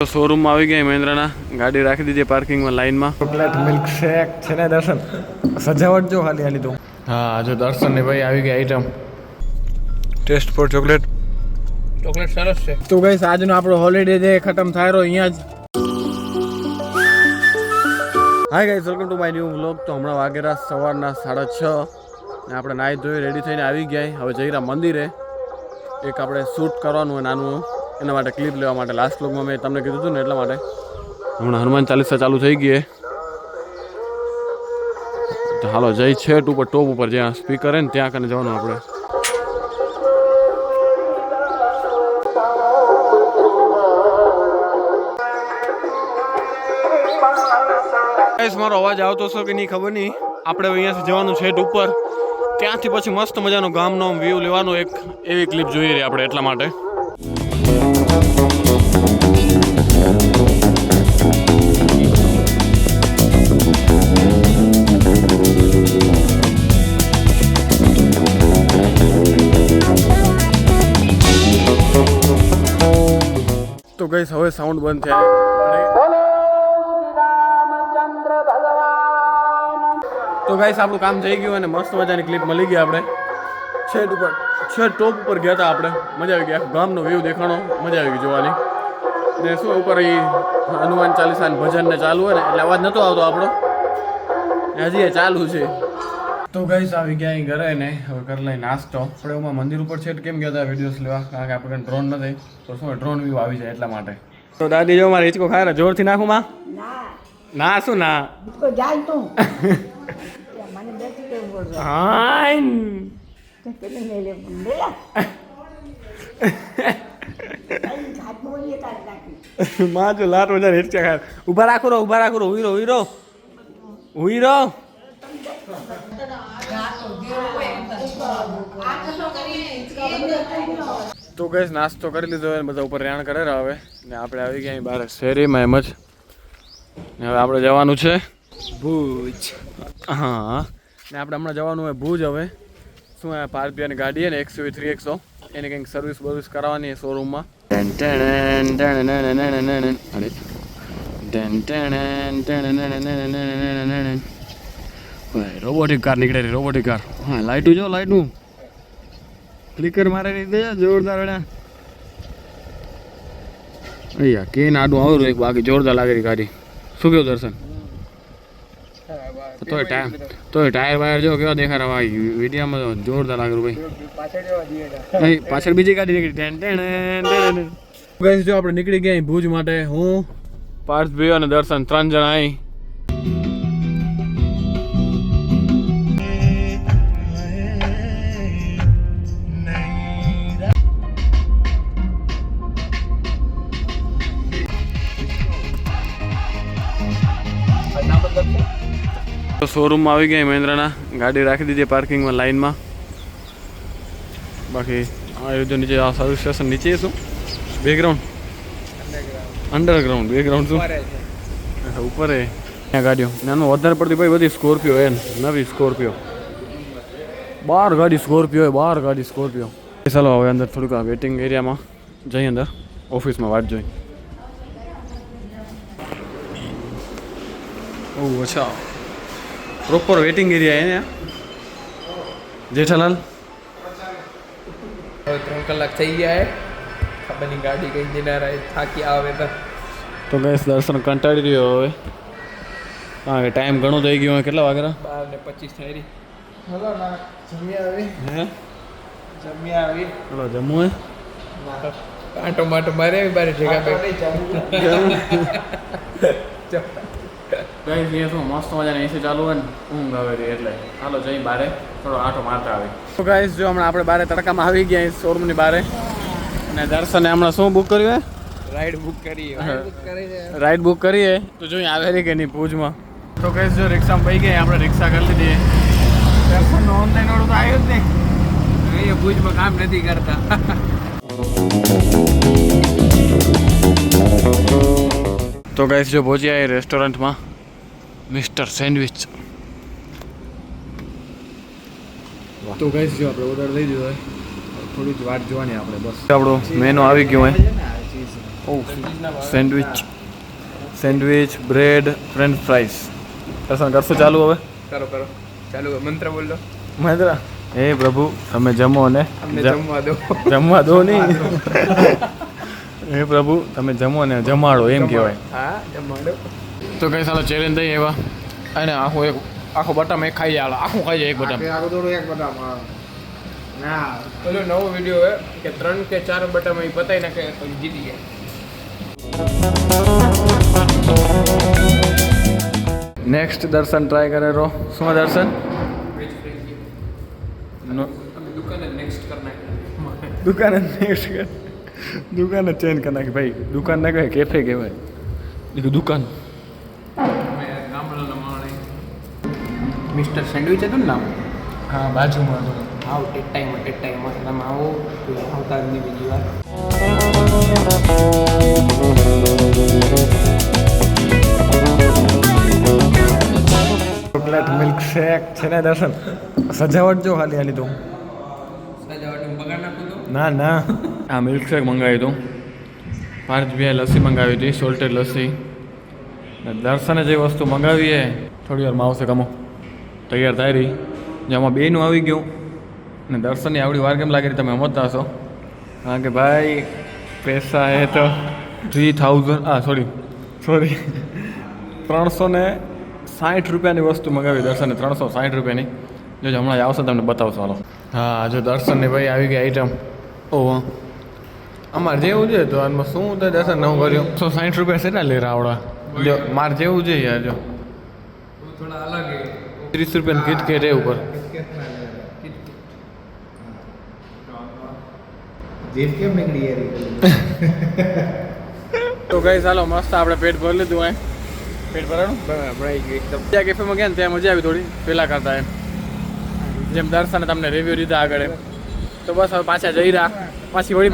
Showroom માં આવી ગયા મહેન્દ્રના ગાડી રાખી દીધી પાર્કિંગ માં લાઈન માં ચોકલેટ મિલ્ક શેક છે ને દર્શન સજાવટ જો ખાલી આલી તો હા જો દર્શન ને ભાઈ આવી ગયા આઈટમ ટેસ્ટ ફોર ચોકલેટ સરસ છે તો ગાઈસ આજનો આપણો હોલિડે જે ખતમ થાય રહ્યો અહીંયા જ hi guys welcome to my new vlog તો હમણાં વાગેરા સવારના 6:30 ને આપણે નાહી ધોઈ રેડી થઈને આવી ગયા હવે જઈરા મંદિરે એક આપણે શૂટ કરવાનું નાનું એના માટે ક્લિપ લેવા માટે લાસ્ટ વ્લોગમાં મેં તમને કીધું હતું ને એટલા માટે હમણાં હનુમાન ચાલીસા ચાલુ થઈ ગઈ તો હાલો જઈ છેટ ઉપર ટોપ ઉપર જ્યાં સ્પીકર હે ને ત્યાં કને જવાનું આપણે મારો અવાજ આવતો છો કે નહીં ખબર નહીં આપણે અહીંયાથી જવાનું છેટ ઉપર ત્યાંથી પછી મસ્ત મજાનો ગામનો વ્યૂ લેવાનો એક એવી ક્લિપ જોઈએ રહી આપણે એટલા માટે તો ગાઈસ હવે સાઉન્ડ બંધ થાય તો ગાઈસ આપણું કામ થઈ ગયું અને મસ્ત મજાની ક્લિપ મળી ગઈ આપણે છેટ ઉપર છેટ ટોપ ઉપર ગયા હતા આપણે મજા આવી ગઈ ગામનો વ્યૂ દેખાણો મજા આવી ગઈ જોવાની ને શું ઉપર એ હનુમાન ચાલીસા ભજન ને ચાલુ હોય ને એટલે અવાજ નહોતો આવતો આપણો હજી એ ચાલુ છે તો ગાઈસ આવી ગયા અહીં ઘરે ને હવે કરી લઈ નાસ્તો આપણે એમાં મંદિર ઉપર છેટ કેમ ગયા હતા વિડીયોઝ લેવા કારણ કે આપણે ડ્રોન નથી તો શું ડ્રોન વ્યૂ આવી જાય એટલા માટે તો દાદી જો મારે હિચકો ખાય જોરથી નાખું માં ના શું ના જાય તું માં જો લાટ મજા હિચકા ખાય ઉભા રાખો ઉઈ રહો તો ગઈશ નાસ્તો કરી લીધો હોય બધા ઉપર રેણ કરે હવે ને આપણે આવી ગયા બહાર શેરીમાં એમ જ ને હવે આપણે જવાનું છે ભુજ હા ને આપણે હમણાં જવાનું હોય ભુજ હવે શું પારપિયાની ગાડી છે ને XUV 3XO એની કંઈક સર્વિસ કરાવવાની શોરૂમમાં રોબોટિક કાર નીકળે રહી રોબોટિક કાર હા લાઇટું જો લાઇટનું ક્લિકર મારે દે જોરદાર અહીંયા કેન આડું આવ્યું એક બાકી જોરદાર લાગે ગાડી શું કેવું દર્શન તોય ટાયર વાયર જો કેવા દેખાય ભાઈ વિડીયોમાં જોરદાર લાગે ભાઈ પાછળ બીજી ગાડી નીકળી ગઈ જો આપણે નીકળી ગયા ભુજ માટે હું પાર્થભાઈ અને દર્શન 3 જણા અહીં શોરૂમમાં આવી ગયા મહેન્દ્રના ગાડી રાખી દીધી પાર્કિંગમાં લાઈનમાં બાકી આ નીચે આ સર્વિસ સ્ટેશન નીચે શું બેકગ્રાઉન્ડ અંડરગ્રાઉન્ડ બેકગ્રાઉન્ડ શું ઉપર ત્યાં ગાડીઓ નાનું વધારે પડતી ભાઈ બધી સ્કોર્પિયો એ નવી સ્કોર્પિયો 12 ગાડી સ્કોર્પિયો ચાલો હવે અંદર થોડુંક આ વેટિંગ એરિયામાં જઈ અંદર ઓફિસમાં વાટ જોઈ ઓહ અચ્છા પ્રોપર વેટિંગ એરિયા હે જેઠાલાલ હવે 3 કલાક થઈ ગયા હે ખબર નહીં ગાડી કઈ દિના રહે થાકી આવે તો ગઈસ દર્શન કંટાળી રહ્યો હવે હા ટાઈમ ઘણો થઈ ગયો કેટલા વાગ્યા 12:25 થઈ રહી હલો ના જમ્યા આવી હલો જમવું હે કાંટો માટો મારે બારે જગ્યા પે ગાઈસ એ શું મસ્ત મજાની એસી ચાલુ હોય ને ઊંઘ આવે રહી એટલે હાલો જઈ બારે થોડો આંટો મારતા આવે તો ગાઈસ જો હમણાં આપણે બારે તડકામાં આવી ગયા શોરૂમની બારે અને દર્શને હમણાં શું બુક કર્યું હે રાઈડ બુક કરીએ તો જોઈએ આવેલી કે નહીં ભુજમાં તો ગાઈસ જો રિક્ષામાં પડી ગઈ આપણે રિક્ષા કરી લીધી દર્શનનો ઓનલાઈન ઓર્ડર તો આવ્યો જ નહીં એ ભુજમાં કામ નથી કરતા તો ગાઈસ જો પહોંચ્યા એ રેસ્ટોરન્ટમાં મિસ્ટર સેન્ડવિચ તો ગાઈસ જો આપણે ઓર્ડર દઈ દીધો થોડી જ વાટ જોવાની આપણે બસ આપણો મેનુ આવી ગયો હોય સેન્ડવિચ બ્રેડ ફ્રેન્ચ ફ્રાઈસ દર્શન કરશું ચાલુ હવે કરો ચાલુ મંત્ર બોલો. મહેન્દ્ર હે પ્રભુ તમે જમો ને અમને જમવા દો. જમવા દો નહીં હે પ્રભુ તમે જમો ને જમાડો એમ કહેવાય. હા જમવા દો. તો કઈ સાલો ચેલેન્જ થઈ એવા અને આખો બટામ એક ખાઈ જાય આખું ખાઈ જાય એક બટામ આખું થોડું એક બટામ. ના પેલો નવો વિડીયો હે કે 3 કે 4 બટામ અહીં પતાઈ નાખે તો જીતી ગયા. નેક્સ્ટ દર્શન ટ્રાય કરે રો શું દર્શન દુકાન જ નેક્સ્ટ કર દુકાન જ ચેન્જ કરી નાખી ભાઈ દુકાન ના કહેવાય કેફે કહેવાય દુકાન મિસ્ટર સેન્ડવિચ હતું ને નામ. હા બાજુમાં આવો ટેક ટાઈમ તમે આવો આવતા જ નહીં બીજી વાર. ચોકલેટ મિલ્ક શેક છે ને દર્શન સજાવટ જો ખાલી આલી તો ના આ મિલ્ક શેક મંગાવી હતું 5 રૂપિયા લસ્સી મંગાવી હતી સોલ્ટેડ લસ્સી દર્શને જે વસ્તુ મંગાવી એ થોડી વારમાં આવશે કમો તૈયાર થાય રહી જેમાં બેનું આવી ગયું ને દર્શનની આવડી વાર કેમ લાગી તમે સમજતા હશો કારણ કે ભાઈ પૈસા હે તો 3000 સોરી 360 રૂપિયાની વસ્તુ મંગાવી દર્શને 360 રૂપિયાની જો હમણાં આવશે તમને બતાવશો હાલો હા જો દર્શનની ભાઈ આવી ગઈ આઈટમ ઓહ અમારે જેવું છે તો આમાં શું તો દર્શન નવું કર્યું 160 રૂપિયા કેટલા લઈ આવડા જો મારે જેવું છે યાર જો થોડા અલગ 30 રૂપિયાનું કિટકેટ એ ઉપર જેમ કેમ નીકળી યાર. તો ગઈ ચાલો મસ્ત આપણે પેટ ભરી લીધું હોય પેટ ભરાણું ભરાઈ ગયું એકદમ. ત્યાં કેફેમાં ગયા ને ત્યાં મજા આવી થોડી પેલા કરતા એમ જેમ દર્શને તમને રિવ્યુ દીધા આગળ એમ. તો બસ હવે પાછા જઈ રહ્યા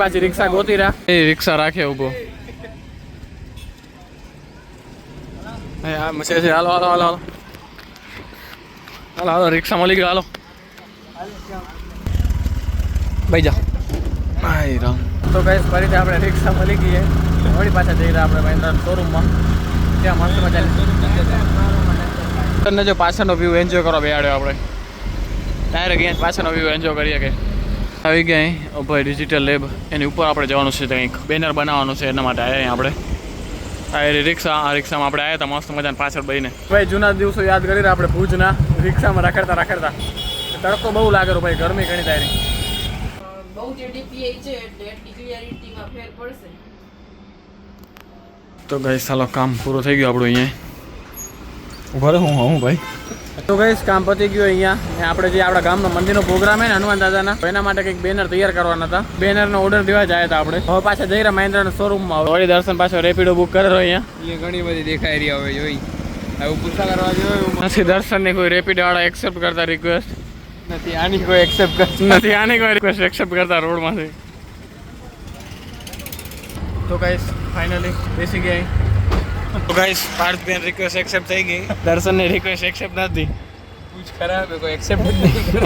પાછી રિક્ષા ગોતી રહ્યા એ રિક્ષા રાખે ઊભો હાલો રિક્ષા મળી ગયો હાલો ભાઈ જા ભાઈ રામ તો ગાઈસ ફરીથી આપણે રિક્ષા મળી ગઈ વળી પાછા જઈ રહ્યા આપણે મહિન્દ્રા શોરૂમમાં ત્યાં મસ્ત મજા જો પાછળનો વ્યૂ એન્જોય કરવા બેહાડ્યો આપણે ડાયરેક્ટ અહીંયા પાછળનો વ્યૂ એન્જોય કરીએ કે આવી ગયા ભાઈ ડિજિટલ લેબ એની ઉપર આપણે જવાનું છે કંઈક બેનર બનાવવાનું છે એના માટે આવ્યા આપણે આ રિક્ષામાં આપણે આવ્યા હતા મસ્ત મજાને પાછળ બહીને ભાઈ જૂના દિવસો યાદ કરી રહ્યા આપણે ભુજના રિક્ષામાં રખડતા તડકો બહુ લાગેલો ભાઈ ગરમી ઘણી થાય બહુ જે ડીપીઆઈ છે એટલે એટલી ક્લિયરિટીમાં ફેર પડશે. તો ગાઈસ ચાલો કામ પૂરું થઈ ગયું આપણું અહીંયા ઉભા રહો હું ભાઈ તો ગાઈસ કામ પતી ગયું અહીંયા ને આપણે જે આપણા ગામનો મંદિરનો પ્રોગ્રામ છે ને હનુમાન દાદાના એના માટે કંઈક બેનર તૈયાર કરવાના હતા બેનરનો ઓર્ડર દેવા જાય હતા આપણે હવે પાછા જઈ રહ્યા મહિન્દ્રાના શોરૂમમાં વળી દર્શન પાછો રેપિડો બુક કરેલો અહીંયા ઘણી બધી દેખાઈ રહી હવે જોઈ હવે પૂછા કરવા જેવું નથી દર્શનની કોઈ રેપિડો વાળા એક્સેપ્ટ કરતા રિક્વેસ્ટ નથી. આની કોઈ એક્સેપ્ટ કરતી નથી આની કોઈ રિક્વેસ્ટ એક્સેપ્ટ કરતા રોડમાંથી તો ગાઈસ ફાઇનલી બેસી ગયા તો ગાઈસ પાર્થબેન રિક્વેસ્ટ એક્સેપ્ટ થઈ ગઈ દર્શનની રિક્વેસ્ટ એક્સેપ્ટ નથી कुछ खराब है कोई एक्सेप्ट नहीं कर.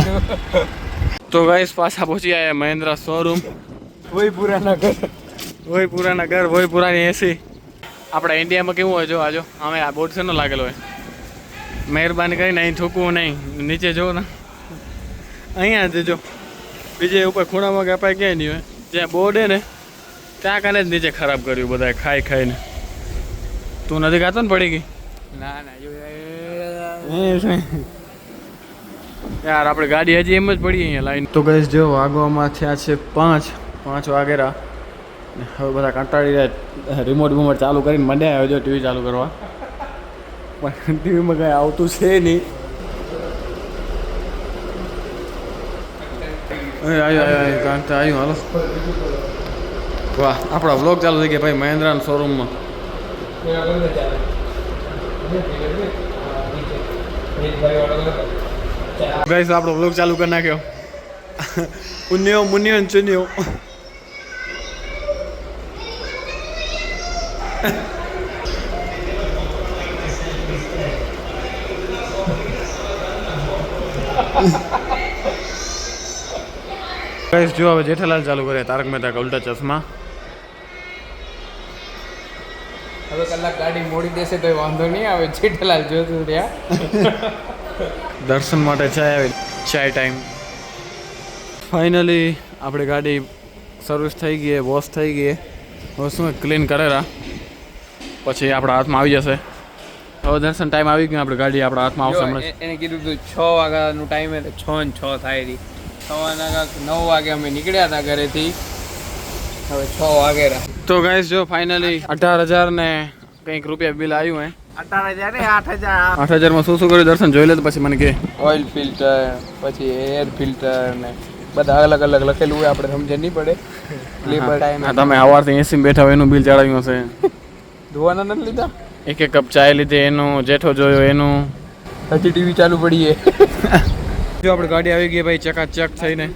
તો ગાઈસ પાછા પહોંચી આવ્યા મહિન્દ્રા શોરૂમ वही पुराना घर. વહી પુરાના ઘર વહી પુરાની એસી આપણા ઇન્ડિયામાં કેવું હોય જો આજો અમે આ બોર્ડ શેનો લાગેલો હોય મહેરબાની કરીને અહીં થૂકવું નહીં નીચે જો ને અહીંયા જ જો બીજે ઉપર ખૂણામાં કે અપાય ક્યાંય નહીં હોય જ્યાં બોર્ડ હે ને ત્યાં કાને જ નીચે ખરાબ કર્યું બધા ખાઈને તું નથી ખાતો ને પડી ગઈ ના ના જો યાર આપણે ગાડી હજી એમ જ પડી અહીંયા લાઈન તો ગઈશ જો વાગવામાં થયા છે 5 વાગેરા હવે બધા કંટાળી રહ્યા રિમોટ વિમોટ ચાલુ કરીને મંડ્યા આવ્યો જો ટીવી ચાલુ કરવા પણ ટીવીમાં કાંઈ આવતું છે નહીં આવ્યો કાંતા આવ્યું હાલો વાહ આપણા વ્લોગ ચાલુ થઈ ગયા ભાઈ મહિન્દ્રાના શોરૂમમાં ગાઈસ આપણો વ્લોગ ચાલુ કરી નાખ્યો ઉન્યો મુન્યો ને ચુન્યો ગાઈસ જો હવે જેઠાલાલ ચાલુ કરે તારક મહેતા કા ઉલ્ટા ચશ્મા હવે કલાક ગાડી મોડી દેશે તો વાંધો નહીં આવે. જેઠાલાલ જોતું રહ્યા. દર્શન માટે ચાય ટાઈમ. ફાઇનલી આપણી ગાડી સર્વિસ થઈ ગઈ, વોશ થઈ ગઈ. હવે શું ક્લીન કરેલા પછી આપણા હાથમાં આવી જશે. હવે દર્શન ટાઈમ આવી ગયો, આપણી ગાડી આપણા હાથમાં આવશે હમણાં. એને કીધું હતું 6 વાગ્યાનું ટાઈમ એટલે 6 ને 6 થાય રહી. 9 વાગે અમે નીકળ્યા હતા ઘરેથી. હવે 6 વાગેરા. તો ગાઈસ જો ફાઇનલી 18,000 ને કંઈક રૂપિયા બિલ આવ્યું હે. 18,000 ને 8,000. 8,000 માં શું કર્યું દર્શન જોઈ લે તો પછી મને કે. ઓઇલ ફિલ્ટર, પછી એર ફિલ્ટર ને બધા અલગ અલગ લખેલું હોય, આપણે સમજે નહીં પડે. હા, તમે સવારથી એસી બેઠા હોય એનું બિલ ચડાવ્યું હશે. ધોવાના નથી લીધા. એક કપ ચાય લીધી એનું, જેઠો જોયો એનું. હજી ટીવી ચાલુ પડી છે. જો આપણી ગાડી આવી ગઈ ભાઈ ચકાચક થઈને.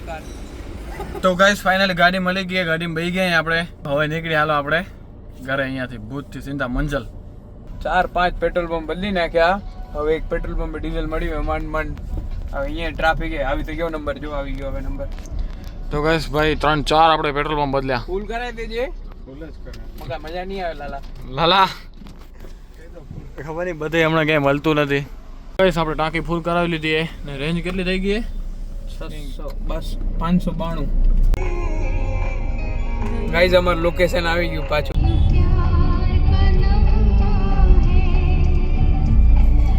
તો ગાઈસ ફાઇનલી ગાડી મળી ગઈ, ગાડીમાં બેસી ગયા આપણે. હવે નીકળી હાલો આપણે ઘરે અહીંયાથી ભૂતથી સીધા મંજલ. 4-5 પેટ્રોલ પંપ બદલી નાખ્યા. હવે એક પેટ્રોલ પંપે ડીઝલ મળ્યું માંડ. હવે અહીંયા ટ્રાફિક આવી તો ગયો નંબર, જો આવી ગયો હવે નંબર. તો ગાઈસ ભાઈ 3-4 આપણે પેટ્રોલ પંપ બદલ્યા. ફૂલ કરાવી દેજે. ફૂલ જ કરે. મગા મજા નહીં આવે લાલા ખબર નહીં બધે હમણાં ક્યાંય મળતું નથી. ગાઈસ આપણે ટાંકી ફૂલ કરાવી લીધી ને રેન્જ કેટલી થઈ ગઈ? 592. ગાઈઝ અમારું લોકેશન આવી ગયું પાછું.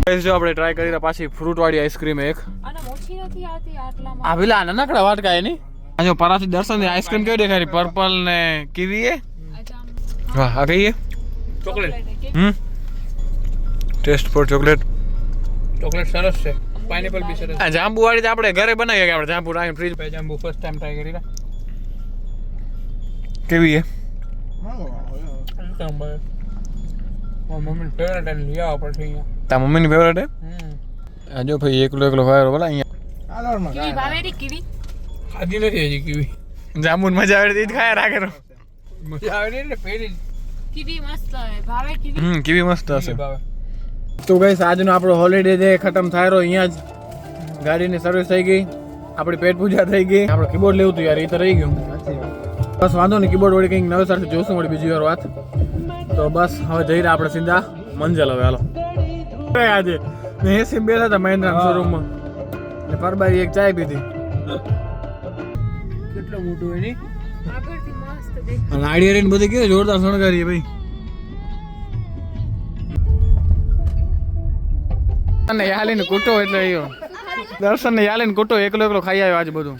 ગાઈસ જો આપણે ટ્રાય કરી રહ્યા પાછી ફ્રૂટ વાળી આઈસ્ક્રીમ એક. અને મોછી નથી આવતી આટલામાં. આ પેલા નાનકડા વાટકા એની. આ જો પરાથી દર્શન ની આઈસ્ક્રીમ કેવી દેખાય? પર્પલ ને કીવી એ. વાહ, આ કઈ એ? Chocolate. Taste for chocolate. Chocolate સરસ છે. પાઇનેપલ બી સરસ. આ જાંબુ વાળી તો આપણે ઘરે બનાવીએ કે આપણે જાંબુ રાખીને ફ્રીજ. જાંબુ ફર્સ્ટ ટાઈમ ટ્રાય કરી રહ્યા. કેવી એ? મમ્મી ફેવરેટ એને લઈ આવવા પડશે અહીંયા. તા મમ્મીની ફેવરેટ હે? આ જો ભાઈ એકલો ફાયર બોલા અહીંયા. કીવી ભાવે રી કીવી? ખાધી નથી હજી કીવી. જાંબુ મજા આવે તો ખાયા રાખે. મજા આવે ને પેલી કીવી મસ્ત હે. ભાવે કીવી? કેવી મસ્ત હશે. ભાવે. તો ગાઈસ આજનો આપણો હોલિડે ડે ખતમ થાય રહ્યો અહીંયા જ. ગાડીની સર્વિસ થઈ ગઈ, આપણી પેટ પૂજા થઈ ગઈ. આપણે કીબોર્ડ લેવું હતું યાર, એ તો રહી ગયું. બસ વાંધો નહીં, કીબોર્ડ વળી કંઈક નવે સાથે જોશું વળી બીજી વાર વાત. તો બસ હવે જઈ રહ્યા આપણે સીધા મંજલ. હવે હાલો આજે એસી બેઠા હતા મહિન્દ્રા શોરૂમમાં ને પરબારી એક ચાય પીધી. કેટલો મોટું હોય ની. આગળથી મસ્ત દેખાય. અને આઈડિયા રેન બધી કેવી જોરદાર શણગારી ભાઈ. અને યાલીને કૂટો એટલે આવ્યો દર્શન ને યાલીને કૂટો એકલો ખાઈ આવ્યો આજ બધું.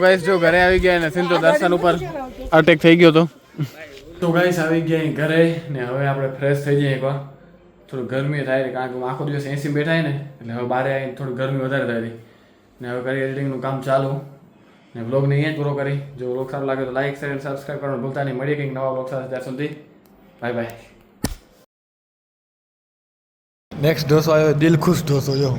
ગાઈસ જો ઘરે આવી ગયા ને સિંધુ દર્શન ઉપર અટેક થઈ ગયો તો ગાઈસ આવી ગયા અહીં ઘરે ને હવે આપણે ફ્રેશ થઈ જઈએ એકવાર. થોડું ગરમી થાય કારણ કે આખો દિવસ એસી બેઠા ને એટલે હવે બહાર આવીને થોડી ગરમી વધારે થાય ને હવે કરી એડિટિંગનું કામ ચાલુ ને વ્લોગને અહીંયા જ પૂરો કરી. જો વ્લોગ સારો લાગે તો લાઈક શેર અને સબસ્ક્રાઈબ કરવાનું ભૂલતા નહીં. મળીએ કંઈક નવા વ્લોગ સાથે, ત્યાં સુધી બાય બાય. નેક્સ્ટ ઢોસો આવ્યો, દિલ ખુશ ઢોસો જો.